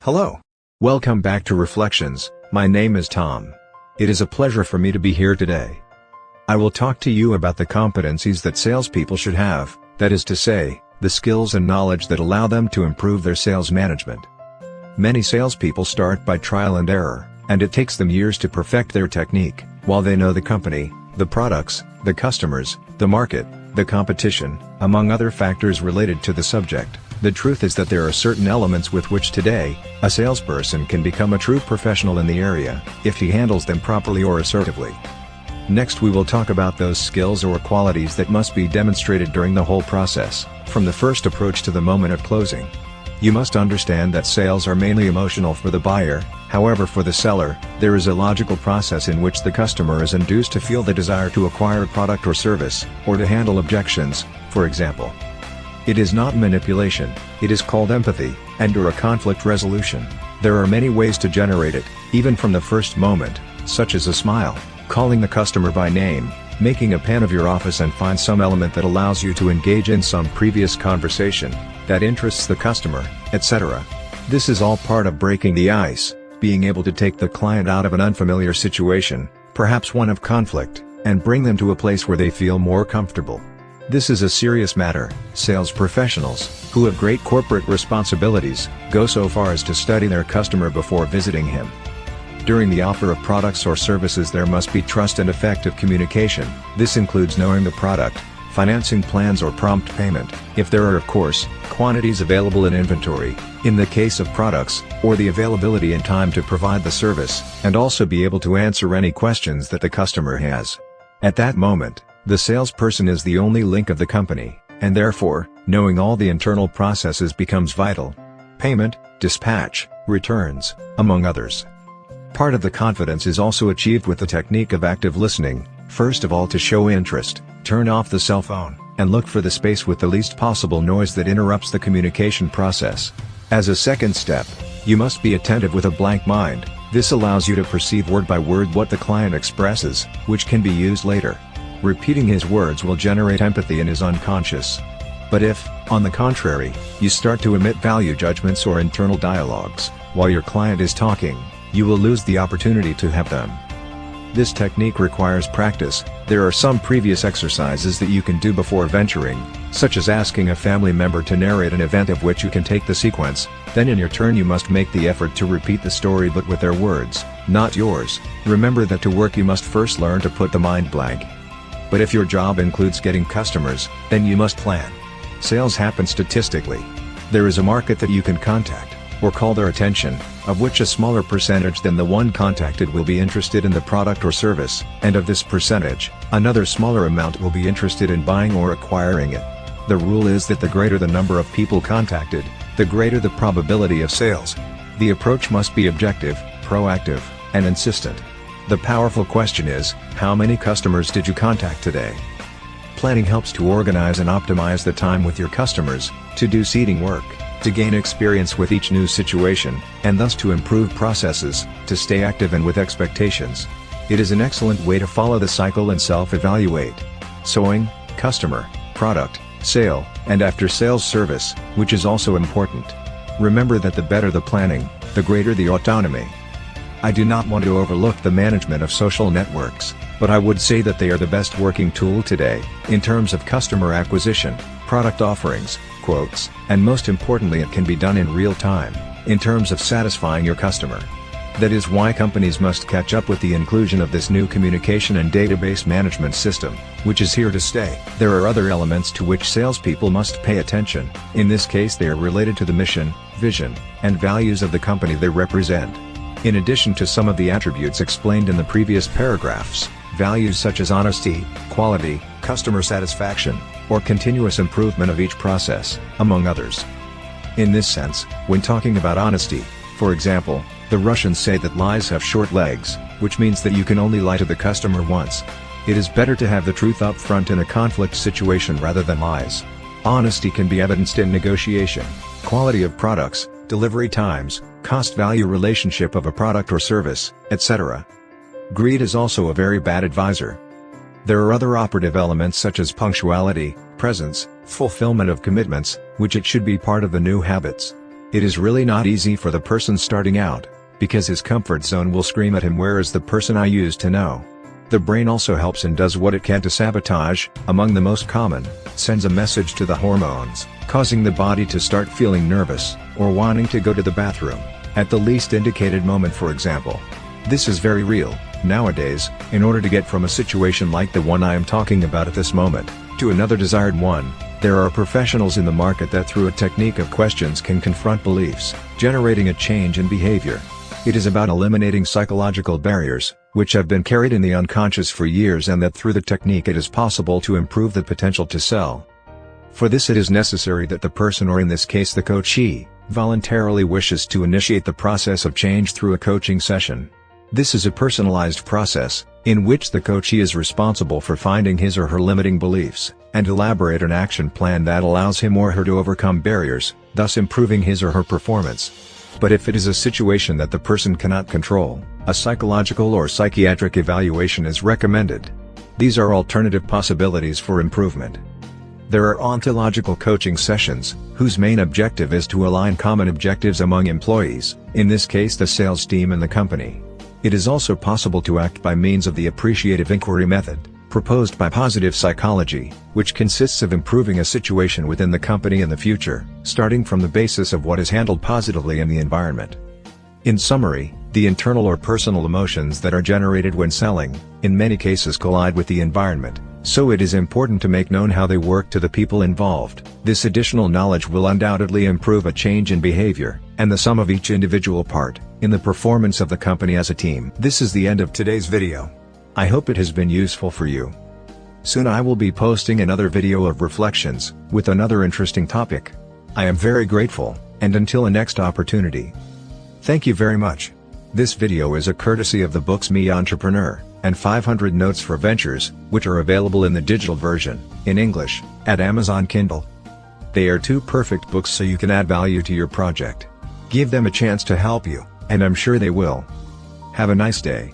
Hello. Welcome back to Reflections. My name is Tom. It is a pleasure for me to be here today. I will talk to you about the competencies that salespeople should have, that is to say, the skills and knowledge that allow them to improve their sales management. Many salespeople start by trial and error, and it takes them years to perfect their technique, while they know the company, the products, the customers, the market, the competition, among other factors related to the subject. The truth is that there are certain elements with which today, a salesperson can become a true professional in the area, if he handles them properly or assertively. Next we will talk about those skills or qualities that must be demonstrated during the whole process, from the first approach to the moment of closing. You must understand that sales are mainly emotional for the buyer, however for the seller, there is a logical process in which the customer is induced to feel the desire to acquire a product or service, or to handle objections, for example. It is not manipulation, it is called empathy, and/or a conflict resolution. There are many ways to generate it, even from the first moment, such as a smile, calling the customer by name, making a pen of your office and find some element that allows you to engage in some previous conversation, that interests the customer, etc. This is all part of breaking the ice, being able to take the client out of an unfamiliar situation, perhaps one of conflict, and bring them to a place where they feel more comfortable. This is a serious matter. Sales professionals, who have great corporate responsibilities, go so far as to study their customer before visiting him. During the offer of products or services there must be trust and effective communication. This includes knowing the product, financing plans or prompt payment, if there are of course, quantities available in inventory, in the case of products, or the availability in time to provide the service, and also be able to answer any questions that the customer has. At that moment, the salesperson is the only link of the company, and therefore, knowing all the internal processes becomes vital. Payment, dispatch, returns, among others. Part of the confidence is also achieved with the technique of active listening, first of all to show interest, turn off the cell phone, and look for the space with the least possible noise that interrupts the communication process. As a second step, you must be attentive with a blank mind. This allows you to perceive word by word what the client expresses, which can be used later. Repeating his words will generate empathy in his unconscious. But if, on the contrary, you start to emit value judgments or internal dialogues, while your client is talking, you will lose the opportunity to have them. This technique requires practice. There are some previous exercises that you can do before venturing, such as asking a family member to narrate an event of which you can take the sequence, then in your turn you must make the effort to repeat the story but with their words, not yours. Remember that to work you must first learn to put the mind blank. But if your job includes getting customers, then you must plan. Sales happen statistically. There is a market that you can contact, or call their attention, of which a smaller percentage than the one contacted will be interested in the product or service, and of this percentage, another smaller amount will be interested in buying or acquiring it. The rule is that the greater the number of people contacted, the greater the probability of sales. The approach must be objective, proactive, and insistent. The powerful question is, how many customers did you contact today? Planning helps to organize and optimize the time with your customers, to do seeding work, to gain experience with each new situation, and thus to improve processes, to stay active and with expectations. It is an excellent way to follow the cycle and self-evaluate. Sowing, customer, product, sale, and after-sales service, which is also important. Remember that the better the planning, the greater the autonomy. I do not want to overlook the management of social networks, but I would say that they are the best working tool today, in terms of customer acquisition, product offerings, quotes, and most importantly it can be done in real time, in terms of satisfying your customer. That is why companies must catch up with the inclusion of this new communication and database management system, which is here to stay. There are other elements to which salespeople must pay attention. In this case they are related to the mission, vision, and values of the company they represent. In addition to some of the attributes explained in the previous paragraphs, values such as honesty, quality, customer satisfaction, or continuous improvement of each process, among others. In this sense, when talking about honesty, for example, the Russians say that lies have short legs, which means that you can only lie to the customer once. It is better to have the truth up front in a conflict situation rather than lies. Honesty can be evidenced in negotiation, quality of products, delivery times, cost-value relationship of a product or service, etc. Greed is also a very bad advisor. There are other operative elements such as punctuality, presence, fulfillment of commitments, which it should be part of the new habits. It is really not easy for the person starting out, because his comfort zone will scream at him, whereas the person I used to know. The brain also helps and does what it can to sabotage. Among the most common, sends a message to the hormones, causing the body to start feeling nervous, or wanting to go to the bathroom, at the least indicated moment, for example. This is very real. Nowadays, in order to get from a situation like the one I am talking about at this moment, to another desired one, there are professionals in the market that through a technique of questions can confront beliefs, generating a change in behavior. It is about eliminating psychological barriers, which have been carried in the unconscious for years, and that through the technique it is possible to improve the potential to sell. For this it is necessary that the person, or in this case the coachee, voluntarily wishes to initiate the process of change through a coaching session. This is a personalized process, in which the coachee is responsible for finding his or her limiting beliefs, and elaborate an action plan that allows him or her to overcome barriers, thus improving his or her performance. But if it is a situation that the person cannot control, a psychological or psychiatric evaluation is recommended. These are alternative possibilities for improvement. There are ontological coaching sessions, whose main objective is to align common objectives among employees, in this case the sales team and the company. It is also possible to act by means of the appreciative inquiry method, proposed by positive psychology, which consists of improving a situation within the company in the future, starting from the basis of what is handled positively in the environment. In summary, the internal or personal emotions that are generated when selling, in many cases collide with the environment, so it is important to make known how they work to the people involved. This additional knowledge will undoubtedly improve a change in behavior, and the sum of each individual part, in the performance of the company as a team. This is the end of today's video. I hope it has been useful for you. Soon I will be posting another video of reflections, with another interesting topic. I am very grateful, and until a next opportunity. Thank you very much. This video is a courtesy of the books Me Entrepreneur, and 500 Notes for Ventures, which are available in the digital version, in English, at Amazon Kindle. They are two perfect books, so you can add value to your project. Give them a chance to help you, and I'm sure they will. Have a nice day.